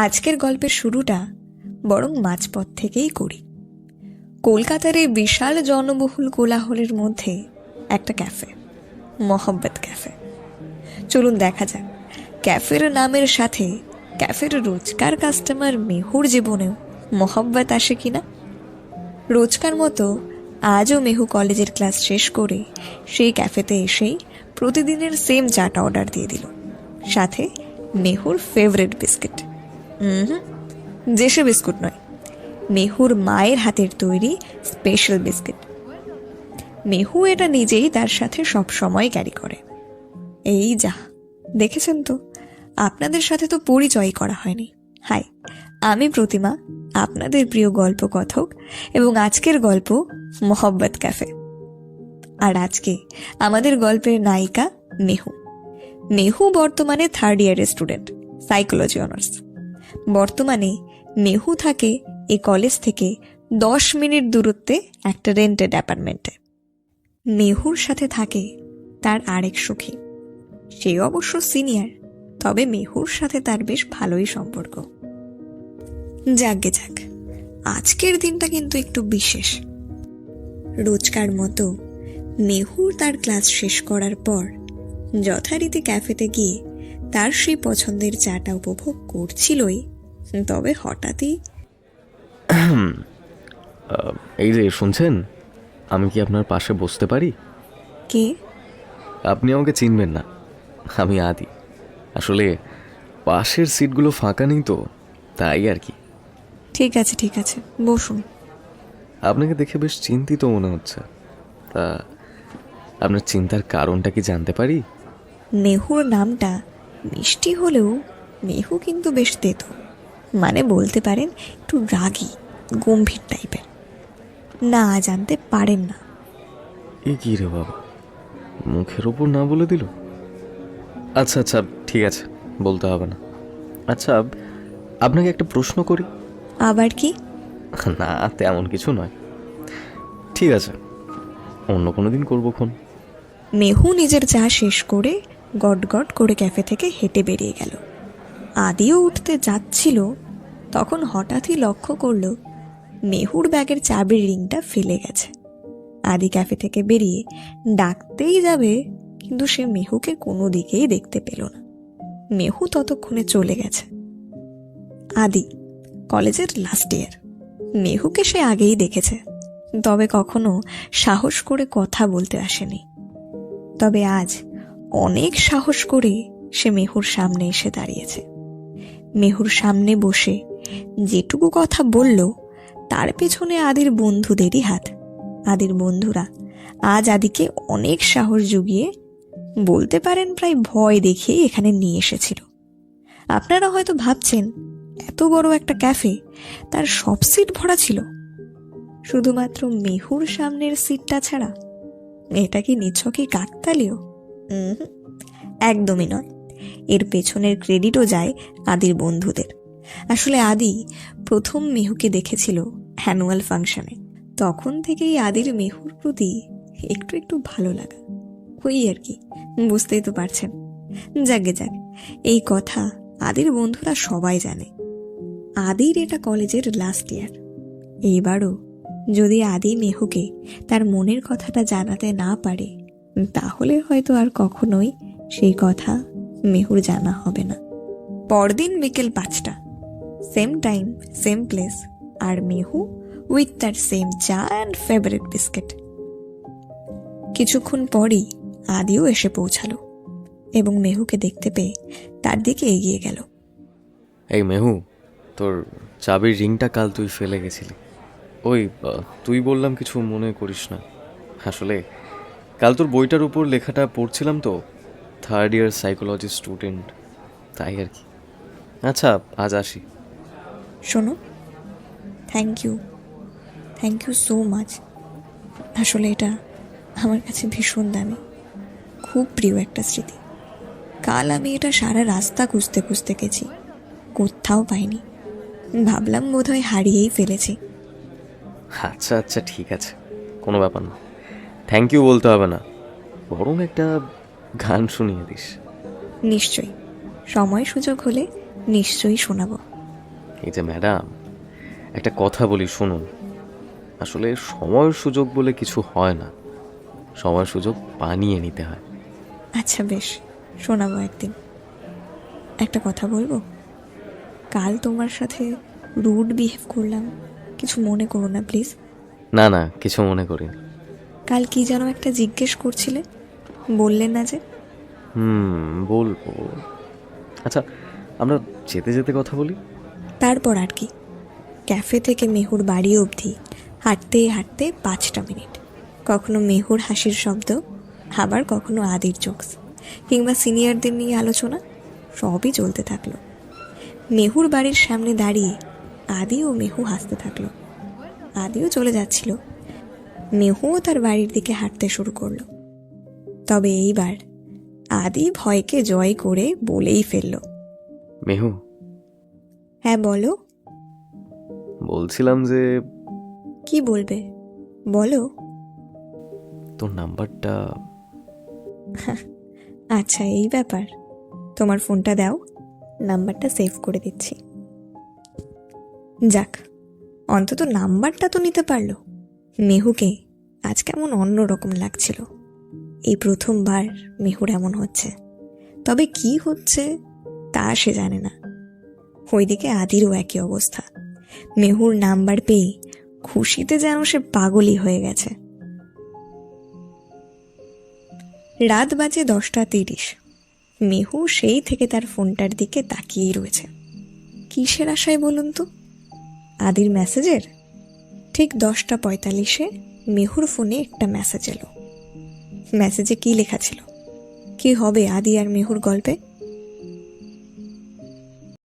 আজকের গল্পের শুরুটা বরং মাঝপথ থেকেই করি। কলকাতার এই বিশাল জনবহুল কোলাহলের মধ্যে একটা ক্যাফে, মোহাব্বত ক্যাফে। চলুন দেখা যাক ক্যাফের নামের সাথে ক্যাফের রোজকার কাস্টমার মেহুর জীবনেও মোহাব্বত আসে কিনা। রোজকার মতো আজও মেহু কলেজের ক্লাস শেষ করে সেই ক্যাফেতে এসেই প্রতিদিনের সেম চাটা অর্ডার দিয়ে দিল, সাথে মেহুর ফেভারিট বিস্কিট। যে সে বিস্কুট নয়, মেহুর মায়ের হাতের তৈরি স্পেশাল বিস্কিট। মেহু এটা নিজেই তার সাথে সব সময় ক্যারি করে। এই যা দেখেছেন তো, আপনাদের সাথে তো পরিচয় করা হয়নি। হাই, আমি প্রতিমা, আপনাদের প্রিয় গল্প কথক, এবং আজকের গল্প মোহাব্বত ক্যাফে। আর আজকে আমাদের গল্পের নায়িকা মেহু। মেহু বর্তমানে 3rd ইয়ারের স্টুডেন্ট, সাইকোলজি অনার্স। বর্তমানে মেহু থাকে এই কলেজ থেকে 10 মিনিট দূরত্বে একটা রেন্টেড অ্যাপার্টমেন্টে। মেহুর সাথে থাকে তার আরেক সখী, সে অবশ্য সিনিয়র, তবে মেহুর সাথে তার বেশ ভালোই সম্পর্ক। যাকগে যাক, আজকের দিনটা কিন্তু একটু বিশেষ। রোজকার মতো মেহুর তার ক্লাস শেষ করার পর যথারীতি ক্যাফেতে গিয়ে তার সেই পছন্দের চাটা উপভোগ করছিলই, তবে হঠাৎই এই যে শুনছেন, আমি কি আপনার পাশে বসতে পারি? কে? আপনি আমাকে চিনবেন না, আমি আদি। আসলে পাশের সিটগুলো ফাঁকা নেই তো, তাই আর কি। ঠিক আছে ঠিক আছে, বসুন। আপনাকে দেখে বেশ চিন্তিত মনে হচ্ছে, তা আপনার চিন্তার কারণটা কি জানতে পারি? মেহুর নামটা মিষ্টি হলেও মেহু কিন্তু বেশ তেতো, মানে বলতে পারেন একটু রাগী, গম্ভীর টাইপের। না জানতে পারেন না? এ কি রে বাবা, মুখের ওপর না বলে দিল। আচ্ছা আচ্ছা, ঠিক আছে, বলতে হবে না। আচ্ছা, আপনাকে একটা প্রশ্ন করি। আবার কি? না, তেমন কিছু নয়। ঠিক আছে, অন্য কোনো দিন করবো খন। মেহু নিজের চা শেষ করে গট গট করে ক্যাফে থেকে হেঁটে বেরিয়ে গেল। আদিও উঠতে যাচ্ছিল, তখন হঠাৎই লক্ষ্য করল মেহুর ব্যাগের চাবির রিংটা ফেলে গেছে। আদি ক্যাফে থেকে বেরিয়ে ডাকতেই যাবে, কিন্তু সে মেহুকে কোনো দিকেই দেখতে পেল না। মেহু ততক্ষণে চলে গেছে। আদি কলেজের লাস্ট ইয়ার, মেহুকে সে আগেই দেখেছে, তবে কখনো সাহস করে কথা বলতে আসেনি। তবে আজ অনেক সাহস করে সে মেহুর সামনে এসে দাঁড়িয়েছে। মেহুর সামনে বসে যেটুকু কথা বলল, তার পেছনে আদির বন্ধুদেরই হাত। আদির বন্ধুরা আজ আদিকে অনেক সাহস জুগিয়ে, বলতে পারেন প্রায় ভয় দেখিয়ে এখানে নিয়ে এসেছিল। আপনারা হয়তো ভাবছেন, এত বড় একটা ক্যাফে, তার সব সিট ভরা ছিল, শুধুমাত্র মেহুর সামনের সিটটা ছাড়া। এটা কি নিছকই কাকতালীয়? একদমই নয়। এর পেছনের ক্রেডিটও যায় আদির বন্ধুদের। আসলে আদি প্রথম মেহুকে দেখেছিল অ্যানুয়াল ফাংশনে, তখন থেকেই আদির মেহুর প্রতি একটু একটু ভালো লাগা, ওই আর কি, বুঝতেই তো পারছেন। যাকে যাক, এই কথা আদির বন্ধুরা সবাই জানে। আদির এটা কলেজের লাস্ট ইয়ার। এইবারও যদি আদি মেহুকে তার মনের কথাটা জানাতে না পারে, তাহলে হয়তো আর কখনোই সেই কথা মেহুর জানা হবে না। পরদিন বিকেল 5টা, সেম টাইম সেম প্লেস, আর মেহু উইথ তার সেম চা অ্যান্ড ফেভারিট বিস্কিট। কিছুক্ষণ পরই আদিও এসে পৌঁছালো এবং মেহুকে দেখতে পেয়ে তার দিকে এগিয়ে গেল। এই মেহু, তোর চাবির রিংটা কাল তুই ফেলে গেছিলি। ওই তুই বললাম, কিছু মনে করিস না। আসলে কাল তোর বইটার উপর লেখাটা পড়ছিলাম তো, 3rd ইয়ার সাইকোলজি স্টুডেন্ট, তাই আর কি। আচ্ছা, আজ আসি। শোনো, থ্যাংক ইউ সো মাচ। আসলে এটা আমার কাছে ভীষণ দামি, খুব প্রিয় একটা স্মৃতি। কাল আমি এটা সারা রাস্তা খুঁজতে খুঁজতে গেছি, কোথাও পাইনি। ভাবলাম বোধহয় হারিয়েই ফেলেছি। আচ্ছা আচ্ছা, ঠিক আছে, কোনো ব্যাপার না। থ্যাংক ইউ বলতে হবে না, বরং একটা গান শুনিয়ে দিস। নিশ্চয়ই, সময় সুযোগ হলে নিশ্চয়ই শোনাবো। এই যে ম্যাডাম, একটা কথা বলি শুনুন। আসলে সময় সুযোগ বলে কিছু হয় না, সময় সুযোগ বানিয়ে নিতে হয়। আচ্ছা বেশ, শোনাবো একদিন। একটা কথা বলবো, কাল তোমার সাথে রুড বিহেভ করলাম, কিছু মনে করো না প্লিজ। না না, কিছু মনে করিনি। কাল কি যেন একটা জিজ্ঞেস করছিলে, বললে না যে? বলবো। আচ্ছা, আমরা যেতে যেতে কথা বলি। তারপর আর কি, ক্যাফে থেকে মেহুর বাড়ি অবধি হাঁটতে হাঁটতে 5টা মিনিট। কখনো মেহুর হাসির শব্দ, আবার কখনো আদির জোকস, কিংবা সিনিয়রদের নিয়ে আলোচনা, সবই চলতে থাকলো। মেহুর বাড়ির সামনে দাঁড়িয়ে আদি ও মেহু হাসতে থাকলো। আদিও চলে যাচ্ছিল, মেহুও তার বাড়ির দিকে হাঁটতে শুরু করলো। তবে এইবার আদি ভয়কে জয় করে বলেই ফেলল। মেহু, হ্যাঁ বলো। বলছিলাম যে কি বলবে বলো। তোর নাম্বারটা। আচ্ছা এই ব্যাপার, তোমার ফোনটা দাও, নাম্বারটা সেভ করে দিচ্ছি। যাক, অন্তত নাম্বারটা তো নিতে পারলো। মেহুকে আজ কেমন অন্যরকম লাগছিল। এই প্রথমবার মেহুর এমন হচ্ছে, তবে কি হচ্ছে তা সে জানে না। ওইদিকে আদিরও একই অবস্থা। মেহুর নাম্বার পেয়ে খুশিতে যেন সে পাগলই হয়ে গেছে। রাত বাজে 10টা 30। মেহু সেই থেকে তার ফোনটার দিকে তাকিয়েই রয়েছে। কিসের আশায় বলুন তো? আদির মেসেজের? ঠিক 10টা 45-এ মেহুর ফোনে একটা মেসেজ এলো। মেসেজে কি লেখা ছিল? কি হবে আদি আর মেহুর গল্পে?